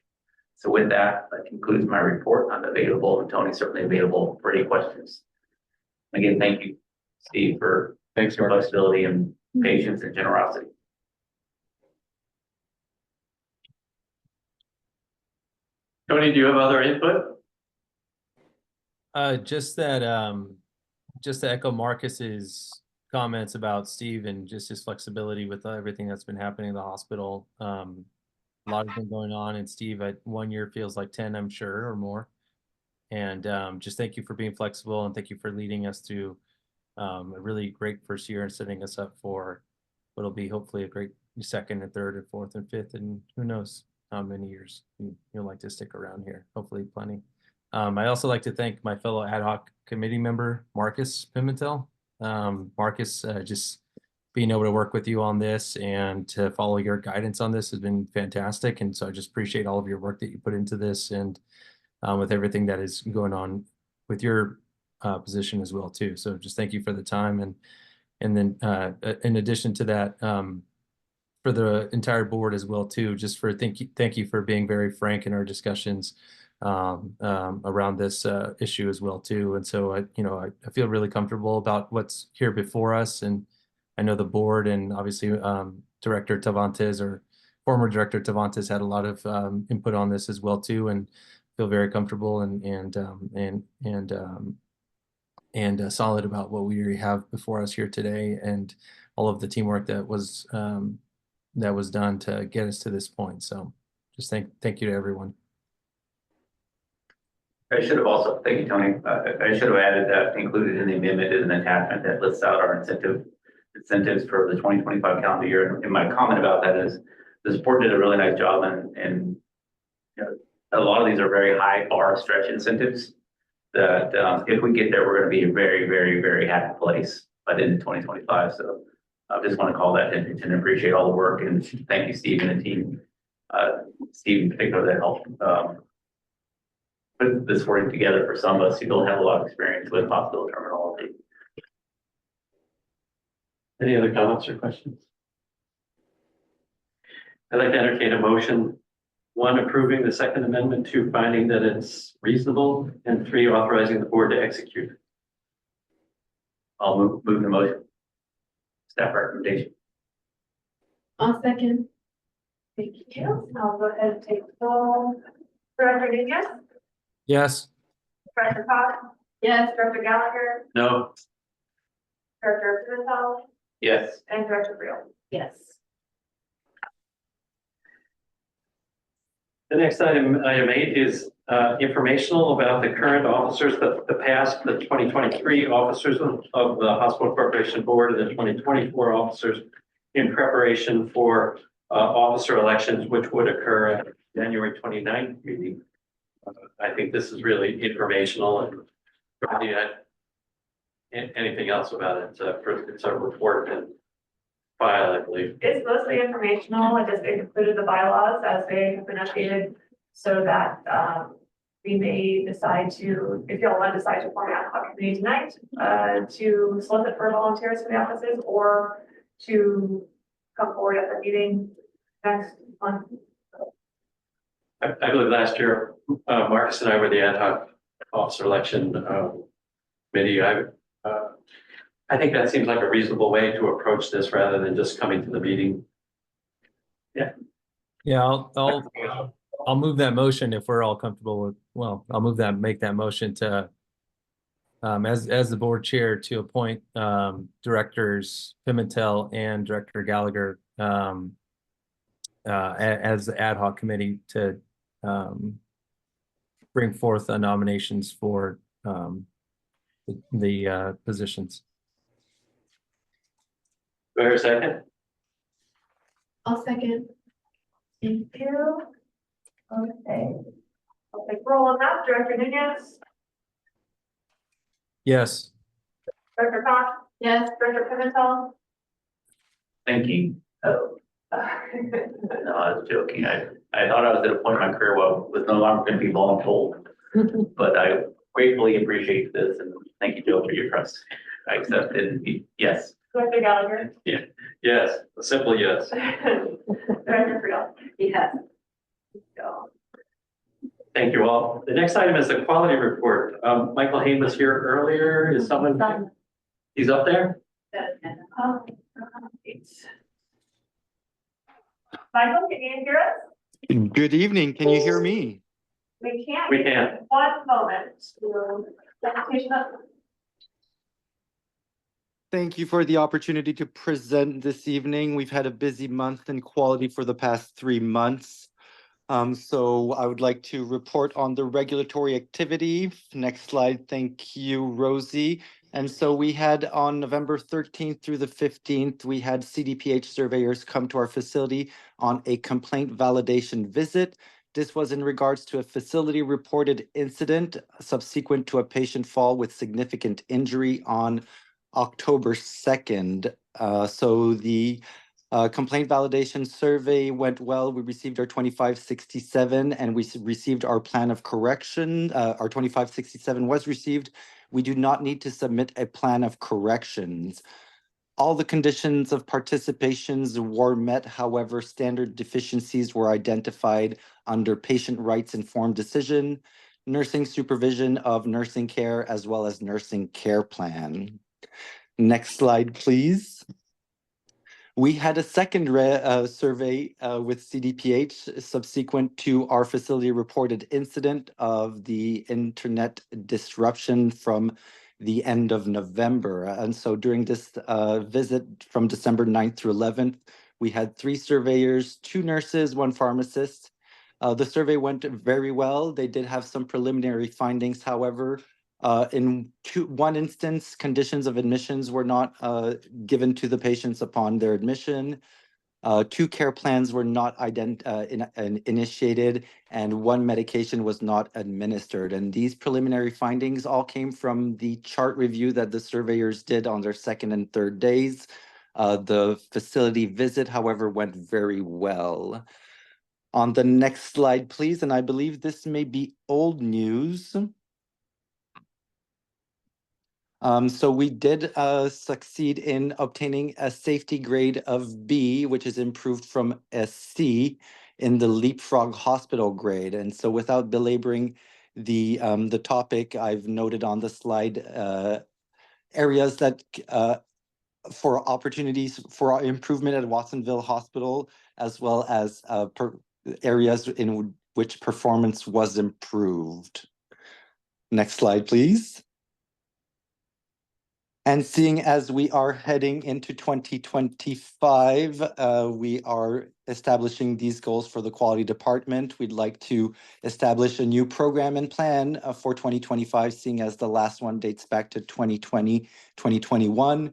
So with that, that concludes my report. I'm available, and Tony's certainly available for any questions. Again, thank you. Steve, for Thanks, your Mark. flexibility and patience and generosity. Tony, do you have other input? Just that, just to echo Marcus's comments about Steve and just his flexibility with everything that's been happening in the hospital. A lot has been going on, and Steve, 1 year feels like 10, I'm sure, or more. And just thank you for being flexible, and thank you for leading us through a really great first year and setting us up for what'll be hopefully a great second and third and fourth and fifth, and who knows how many years you'll like to stick around here. Hopefully plenty. I also like to thank my fellow ad hoc committee member, Marcus Pimentel. Marcus, just being able to work with you on this and to follow your guidance on this has been fantastic. And so I just appreciate all of your work that you put into this, and with everything that is going on with your position as well too. So just thank you for the time. And then in addition to that, for the entire board as well too, just for thank you for being very frank in our discussions around this issue as well too. And so I feel really comfortable about what's here before us, and I know the board and obviously Director Tavantes, or former Director Tavantes, had a lot of input on this as well too, and feel very comfortable and solid about what we have before us here today, and all of the teamwork that was done to get us to this point. So just thank you to everyone. I should have also, thank you, Tony. I should have added that included in the amendment is an attachment that lists out our incentives for the 2025 calendar year. And my comment about that is the board did a really nice job, and a lot of these are very high bar stretch incentives that if we get there, we're going to be a very, very, very happy place by the end of 2025. So I just want to call that attention and appreciate all the work, and thank you, Steve, and the team. Steve in particular, that helped put this work together for some of us who don't have a lot of experience with hospital terminology. Any other comments or questions? I'd like to entertain a motion. 1, approving the Second Amendment, 2, finding that it's reasonable, and 3, authorizing the board to execute. I'll move the motion. Staff recommendation. I'll second. Thank you. I'll go ahead and take the roll. Director Nunez? Yes. Director Cox? Yes. Director Gallagher? No. Director Pimentel? Yes. And Director Creel? Yes. The next item 8 is informational about the current officers, the past, the 2023 officers of the Hospital Corporation Board, and the 2024 officers in preparation for officer elections, which would occur at January 29th meeting. I think this is really informational, and anything else about it? It's a report and file, I believe. It's mostly informational. I just included the bylaws as they have been updated so that we may decide to, if y'all want to decide to form an ad hoc committee tonight, to solicit for volunteers for the offices, or to come forward at the meeting next month. I believe last year, Marcus and I were the ad hoc officer election committee. I think that seems like a reasonable way to approach this rather than just coming to the meeting. Yeah, I'll move that motion if we're all comfortable with, well, I'll make that motion to, as the board chair, to appoint Directors Pimentel and Director Gallagher as the ad hoc committee to bring forth nominations for the positions. Do I hear a second? I'll second. Thank you. Okay. I'll take roll on that. Director Nunez? Yes. Director Cox? Yes. Director Pimentel? Thank you. Oh. No, I was joking. I thought I was at a point in my career where I was no longer going to be voluntold, but I gratefully appreciate this, and thank you, Joe, for your trust. I accept it. And yes. Director Gallagher? Yes, a simple yes. Director Creel? Yes. So, Thank you all. The next item is the quality report. Michael Hain was here earlier. Is someone? He's up there? Oh, right. Michael, can you hear us? Good evening. Can you hear me? We can't. We can. One moment. Presentation up. Thank you for the opportunity to present this evening. We've had a busy month in quality for the past 3 months. So I would like to report on the regulatory activity. Next slide. Thank you, Rosie. And so we had on November 13th through the 15th, we had CDPH surveyors come to our facility on a complaint validation visit. This was in regards to a facility reported incident subsequent to a patient fall with significant injury on October 2nd. So the complaint validation survey went well. We received our 2567 and we received our plan of correction. Our 2567 was received. We do not need to submit a plan of corrections. All the conditions of participations were met. However, standard deficiencies were identified under patient rights informed decision, nursing supervision of nursing care, as well as nursing care plan. Next slide, please. We had a second survey with CDPH subsequent to our facility reported incident of the internet disruption from the end of November. And so during this visit from December 9th through 11th, we had 3 surveyors, 2 nurses, 1 pharmacist. The survey went very well. They did have some preliminary findings, however. In one instance, conditions of admissions were not given to the patients upon their admission. 2 care plans were not initiated, and 1 medication was not administered. And these preliminary findings all came from the chart review that the surveyors did on their 2nd and 3rd days. The facility visit, however, went very well. On the next slide, please, and I believe this may be old news. So we did succeed in obtaining a safety grade of B, which is improved from a C in the Leapfrog Hospital grade. And so without belaboring the topic, I've noted on the slide areas that for opportunities for improvement at Watsonville Hospital, as well as areas in which performance was improved. Next slide, please. And seeing as we are heading into 2025, we are establishing these goals for the quality department. We'd like to establish a new program and plan for 2025, seeing as the last one dates back to 2020, 2021.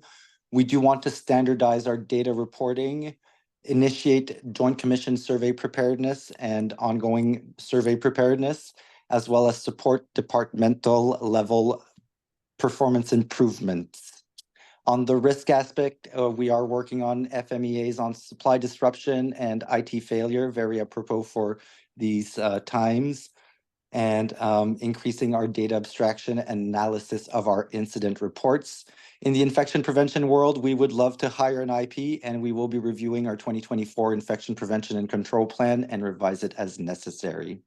We do want to standardize our data reporting, initiate Joint Commission survey preparedness and ongoing survey preparedness, as well as support departmental level performance improvements. On the risk aspect, we are working on FMEAs on supply disruption and IT failure, very apropos for these times, and increasing our data abstraction and analysis of our incident reports. In the infection prevention world, we would love to hire an IP, and we will be reviewing our 2024 infection prevention and control plan and revise it as necessary.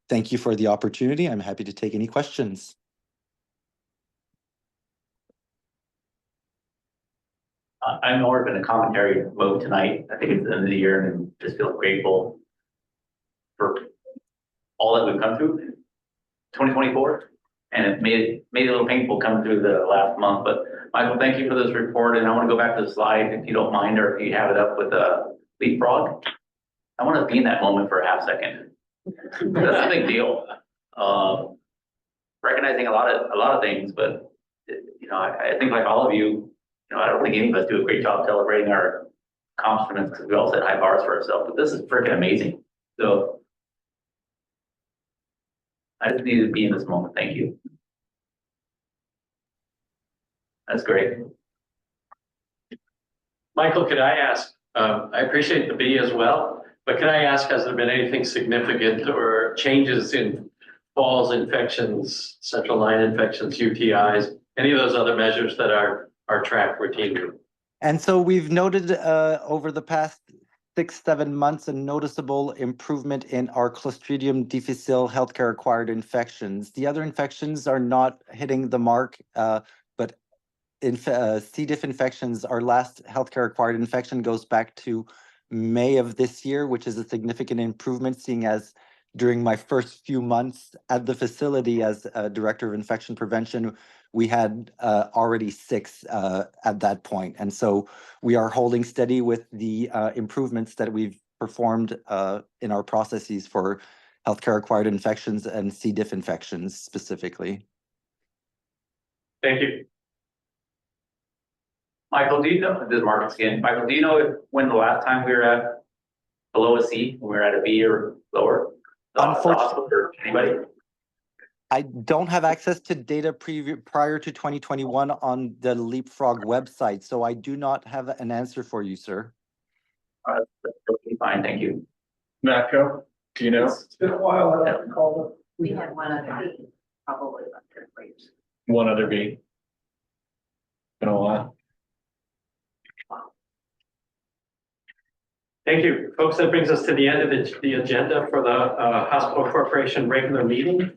Thank you for the opportunity. I'm happy to take any questions. I'm more of in a commentary mode tonight. I think it's the end of the year and just feel grateful for all that we've come through 2024. And it made it a little painful coming through the last month. But Michael, thank you for this report. And I want to go back to the slide, if you don't mind, or if you have it up with a leapfrog. I want to be in that moment for a half second. That's a big deal. Recognizing a lot of things, but I think like all of you, I don't think any of us do a great job celebrating our accomplishments because we all set high bars for ourselves, but this is freaking amazing. So I just needed to be in this moment. Thank you. That's great. Michael, could I ask, I appreciate the B as well, but can I ask, has there been anything significant or changes in falls, infections, central line infections, UTIs, any of those other measures that are tracked routinely? And so we've noted over the past 6-7 months a noticeable improvement in our Clostridium difficile healthcare acquired infections. The other infections are not hitting the mark, but C. diff infections, our last healthcare acquired infection goes back to May of this year, which is a significant improvement, seeing as during my first few months at the facility as Director of Infection Prevention, we had already 6 at that point. And so we are holding steady with the improvements that we've performed in our processes for healthcare acquired infections and C. diff infections specifically. Thank you. Michael, do you know, this is Marcus again, Michael, do you know when the last time we were at below a C, when we were at a B or lower? The hospital or anybody? I don't have access to data prior to 2021 on the Leapfrog website, so I do not have an answer for you, sir. That's totally fine, thank you. Matco, do you know? It's been a while, I haven't called We had one other meeting, probably about 3 years. One other B. Been a while. Thank you, folks. That brings us to the end of the agenda for the Hospital Corporation regular meeting.